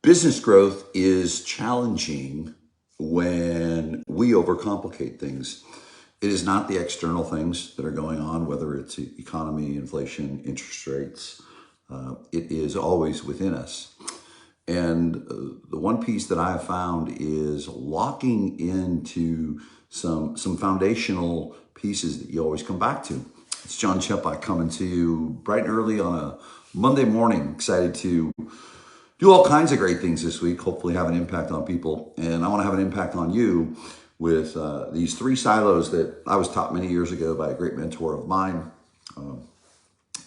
Business growth is challenging when we overcomplicate things. It is not the external things that are going on, whether it's economy, inflation, interest rates. It is always within us. And the one piece that I have found is locking into some foundational pieces that you always come back to. It's John Chepai coming to you bright and early on a Monday morning. Excited to do all kinds of great things this week, hopefully have an impact on people. And I want to have an impact on you with these three silos that I was taught many years ago by a great mentor of mine.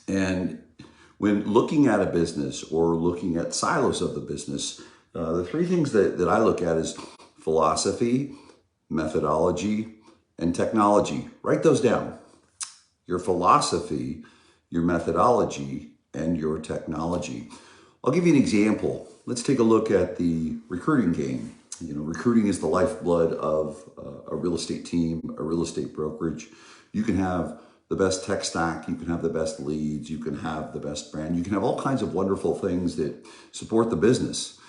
And when looking at a business or looking at silos of the business, the three things that I look at is philosophy, methodology, and technology. Write those down. Your philosophy, your methodology, and your technology. I'll give you an example. Let's take a look at the recruiting game. Recruiting is the lifeblood of a real estate team, a real estate brokerage. You can have the best tech stack, you can have the best leads, you can have the best brand, you can have all kinds of wonderful things that support the business.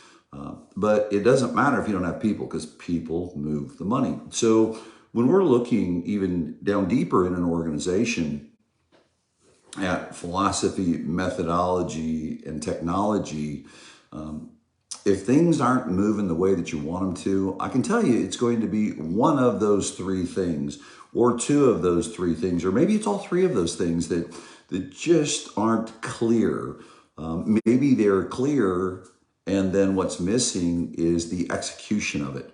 But it doesn't matter if you don't have people, because people move the money. So when we're looking even down deeper in an organization at philosophy, methodology, and technology, if things aren't moving the way that you want them to, I can tell you it's going to be one of those three things, or two of those three things, or maybe it's all three of those things that just aren't clear. Maybe they're clear, and then what's missing is the execution of it.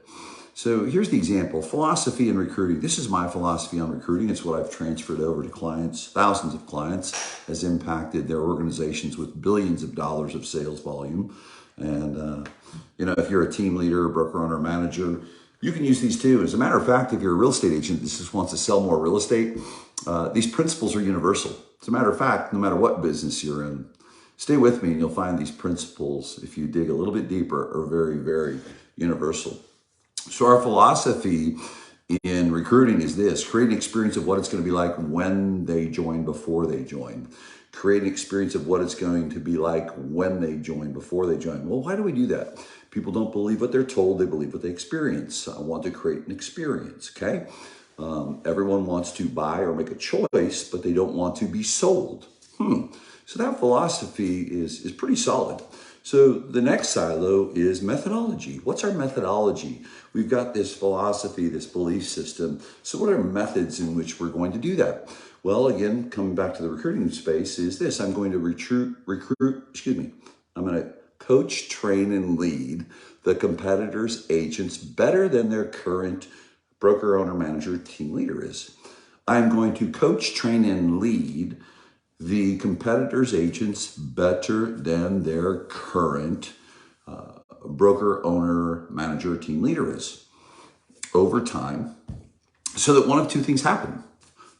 So here's the example: philosophy and recruiting. This is my philosophy on recruiting. It's what I've transferred over to clients. Thousands of clients, has impacted their organizations with billions of dollars of sales volume. And, if you're a team leader, broker owner, manager, you can use these too. As a matter of fact, if you're a real estate agent that just wants to sell more real estate, these principles are universal. As a matter of fact, no matter what business you're in, stay with me and you'll find these principles, if you dig a little bit deeper, are very, very universal. So our philosophy in recruiting is this: create an experience of what it's going to be like when they join, before they join. Create an experience of what it's going to be like when they join, before they join. Well, why do we do that? People don't believe what they're told, they believe what they experience. I want to create an experience, okay? Everyone wants to buy or make a choice, but they don't want to be sold. So that philosophy is pretty solid. So the next silo is methodology. What's our methodology? We've got this philosophy, this belief system. So what are methods in which we're going to do that? Well, again, coming back to the recruiting space is this: I'm going to I'm going to coach, train, and lead the competitors' agents better than their current broker, owner, manager, team leader is. I'm going to coach, train, and lead the competitors' agents better than their current broker, owner, manager, team leader is over time, so that one of two things happen.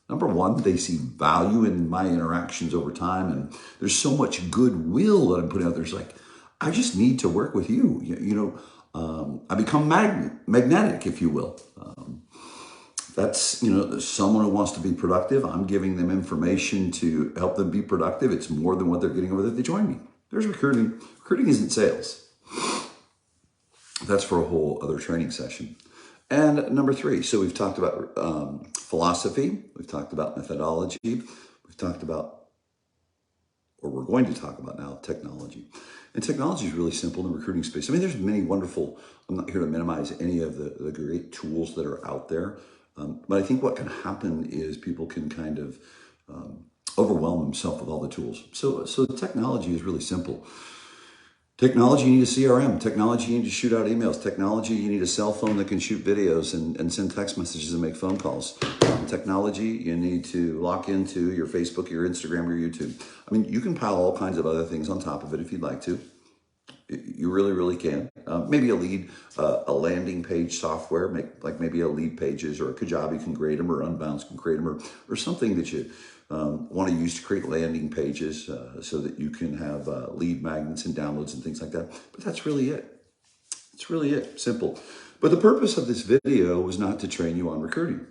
Number one, they see value in my interactions over time, and there's so much goodwill that I'm putting out there. It's like, I just need to work with you. I become magnetic, if you will. That's, someone who wants to be productive. I'm giving them information to help them be productive. It's more than what they're getting over there if they join me. There's recruiting. Recruiting isn't sales. That's for a whole other training session. And number three, so we've talked about philosophy, we've talked about methodology, we've talked about, or we're going to talk about now, technology. And technology is really simple in the recruiting space. I mean, there's many wonderful, I'm not here to minimize any of the great tools that are out there, but I think what can happen is people can kind of overwhelm themselves with all the tools. So the technology is really simple. Technology, you need a CRM. Technology, you need to shoot out emails. Technology, you need a cell phone that can shoot videos and send text messages and make phone calls. Technology, you need to lock into your Facebook, your Instagram, your YouTube. I mean, you can pile all kinds of other things on top of it if you'd like to. You really, really can. Maybe a landing page software, maybe a Lead Pages or a Kajabi can create them, or Unbounce can create them, or something that you want to use to create landing pages so that you can have lead magnets and downloads and things like that. But that's really it. It's really it. Simple. But the purpose of this video was not to train you on recruiting.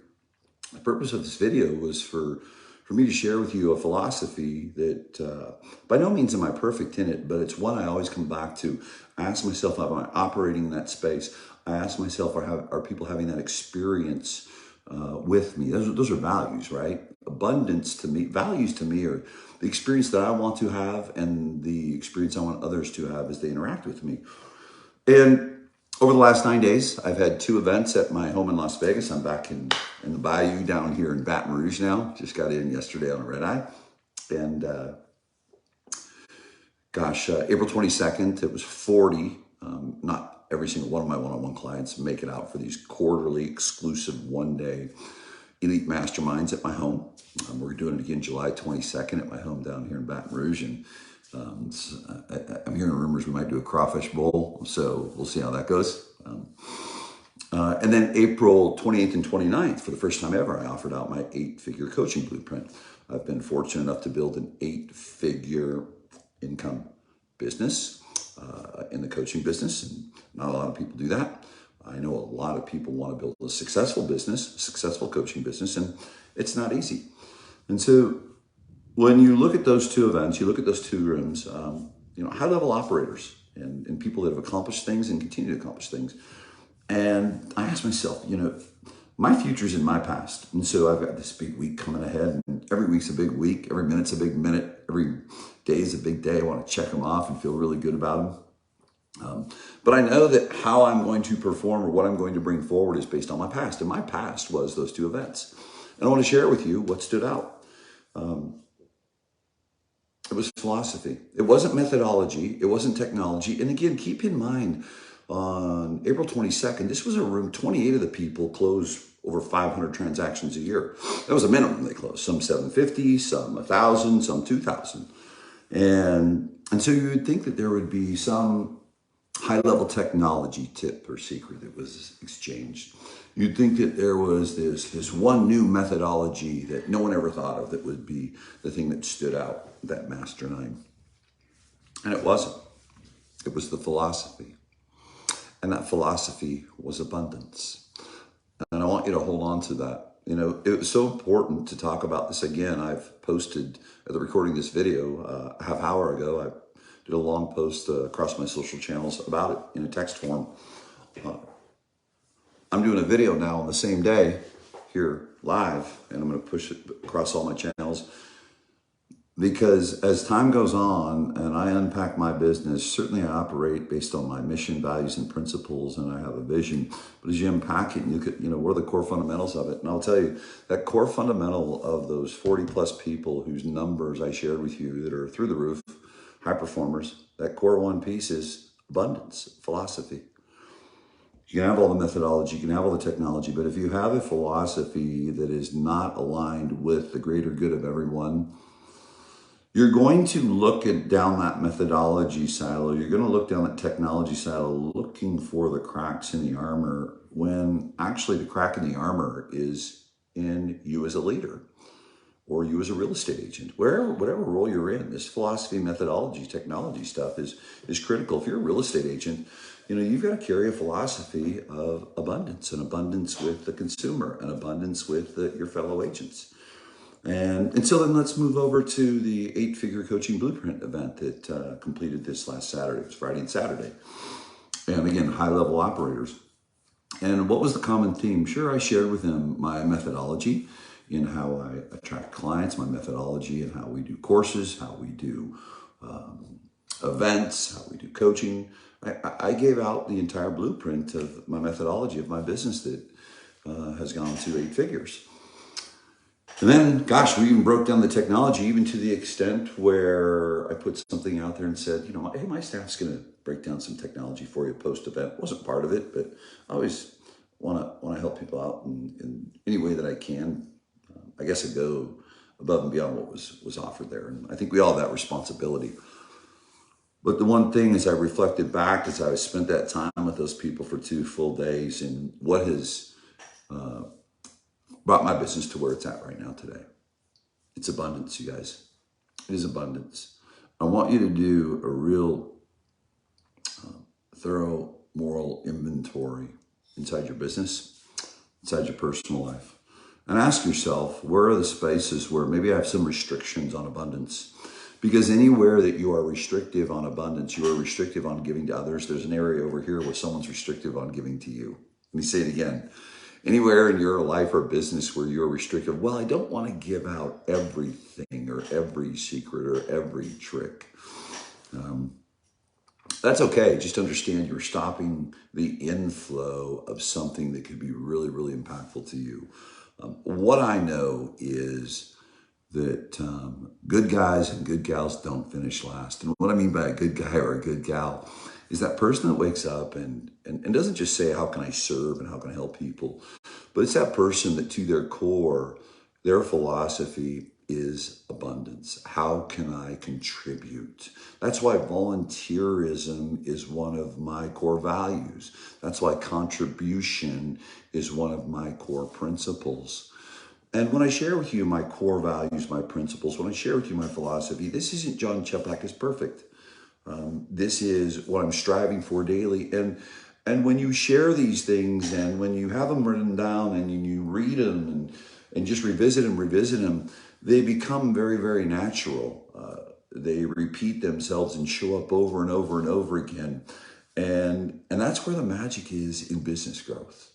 The purpose of this video was for for me to share with you a philosophy that by no means am I perfect in it, but it's one I always come back to. I ask myself, am I operating in that space? I ask myself, are people having that experience with me? Those are values, right? Abundance to me, values to me are the experience that I want to have and the experience I want others to have as they interact with me. And over the last 9 days, I've had 2 events at my home in Las Vegas. I'm back in the bayou down here in Baton Rouge now. Just got in yesterday on a red eye. And April 22nd, it was 40. Not every single one of my one-on-one clients make it out for these quarterly exclusive one-day elite masterminds at my home. We're doing it again July 22nd at my home down here in Baton Rouge. And I'm hearing rumors we might do a crawfish bowl, so we'll see how that goes. And then April 28th and 29th, for the first time ever, I offered out my 8-figure coaching blueprint. I've been fortunate enough to build an 8-figure income business in the coaching business, and not a lot of people do that. I know a lot of people want to build a successful business, a successful coaching business, and it's not easy. And so when you look at those 2 events, you look at those 2 rooms, high-level operators and people that have accomplished things and continue to accomplish things. And I ask myself, my future's in my past. And so I've got this big week coming ahead, and every week's a big week. Every minute's a big minute. Every day is a big day. I want to check them off and feel really good about them. But I know that how I'm going to perform or what I'm going to bring forward is based on my past. And my past was those 2 events. And I want to share with you what stood out. It was philosophy. It wasn't methodology. It wasn't technology. And again, keep in mind, on April 22nd, this was a room, 28 of the people closed over 500 transactions a year. That was a minimum they closed. Some 750, some 1,000, some 2,000. And so you would think that there would be some high-level technology tip or secret that was exchanged. You'd think that there was this one new methodology that no one ever thought of that would be the thing that stood out, that Master 9. And it wasn't. It was the philosophy. And that philosophy was abundance. And I want you to hold on to that. It was so important to talk about this again. I've posted, at the recording of this video, a half hour ago, I did a long post across my social channels about it in a text form. I'm doing a video now on the same day here live, and I'm going to push it across all my channels, because as time goes on and I unpack my business, certainly I operate based on my mission, values, and principles, and I have a vision. But as you unpack it and you look at, what are the core fundamentals of it? And I'll tell you, that core fundamental of those 40 plus people whose numbers I shared with you that are through the roof, high performers, that core one piece is abundance, philosophy. You can have all the methodology, you can have all the technology, but if you have a philosophy that is not aligned with the greater good of everyone, you're going to look down that methodology silo. You're going to look down that technology silo looking for the cracks in the armor, when actually the crack in the armor is in you as a leader or you as a real estate agent. Whatever role you're in, this philosophy, methodology, technology stuff is critical. If you're a real estate agent, you've got to carry a philosophy of abundance, an abundance with the consumer, an abundance with your fellow agents. And so then let's move over to the 8-figure coaching blueprint event that completed this last Saturday. It was Friday and Saturday. And again, high-level operators. And what was the common theme? Sure, I shared with them my methodology in how I attract clients, my methodology in how we do courses, how we do events, how we do coaching. I gave out the entire blueprint of my methodology of my business that has gone to 8 figures. And then, we even broke down the technology, even to the extent where I put something out there and said, hey, my staff's going to break down some technology for you post-event. Wasn't part of it, but I always want to help people out in any way that I can. I guess I go above and beyond what was offered there. And I think we all have that responsibility. But the one thing as I reflected back as I spent that time with those people for 2 full days, and what has brought my business to where it's at right now today. It's abundance, you guys. It is abundance. I want you to do a real thorough moral inventory inside your business, inside your personal life. And ask yourself, where are the spaces where maybe I have some restrictions on abundance? Because anywhere that you are restrictive on abundance, you are restrictive on giving to others. There's an area over here where someone's restrictive on giving to you. Let me say it again. Anywhere in your life or business where you're restrictive, well, I don't want to give out everything or every secret or every trick. That's okay. Just understand you're stopping the inflow of something that could be really, really impactful to you. What I know is that good guys and good gals don't finish last. And what I mean by a good guy or a good gal is that person that wakes up and doesn't just say, how can I serve and how can I help people? But it's that person that to their core, their philosophy is abundance. How can I contribute? That's why volunteerism is one of my core values. That's why contribution is one of my core principles. And when I share with you my core values, my principles, when I share with you my philosophy, this isn't John Chepak is perfect. This is what I'm striving for daily. And when you share these things and when you have them written down and you read them and just revisit them, they become very, very natural. They repeat themselves and show up over and over and over again. And that's where the magic is in business growth.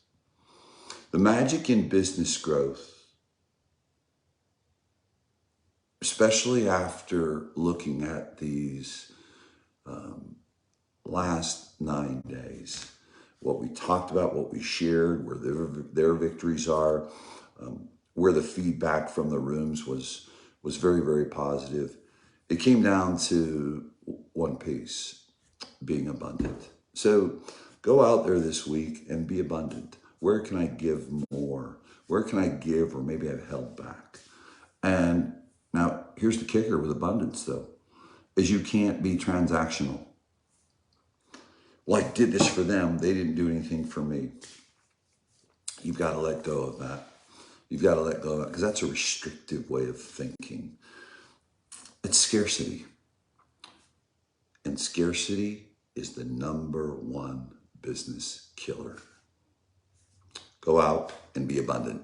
The magic in business growth, especially after looking at these last 9 days, what we talked about, what we shared, where their victories are, where the feedback from the rooms was very, very positive. It came down to one piece, being abundant. So go out there this week and be abundant. Where can I give more? Where can I give or maybe I've held back? And now here's the kicker with abundance though, is you can't be transactional. Well, I did this for them. They didn't do anything for me. You've got to let go of that. You've got to let go of that because that's a restrictive way of thinking. It's scarcity. And scarcity is the number one business killer. Go out and be abundant.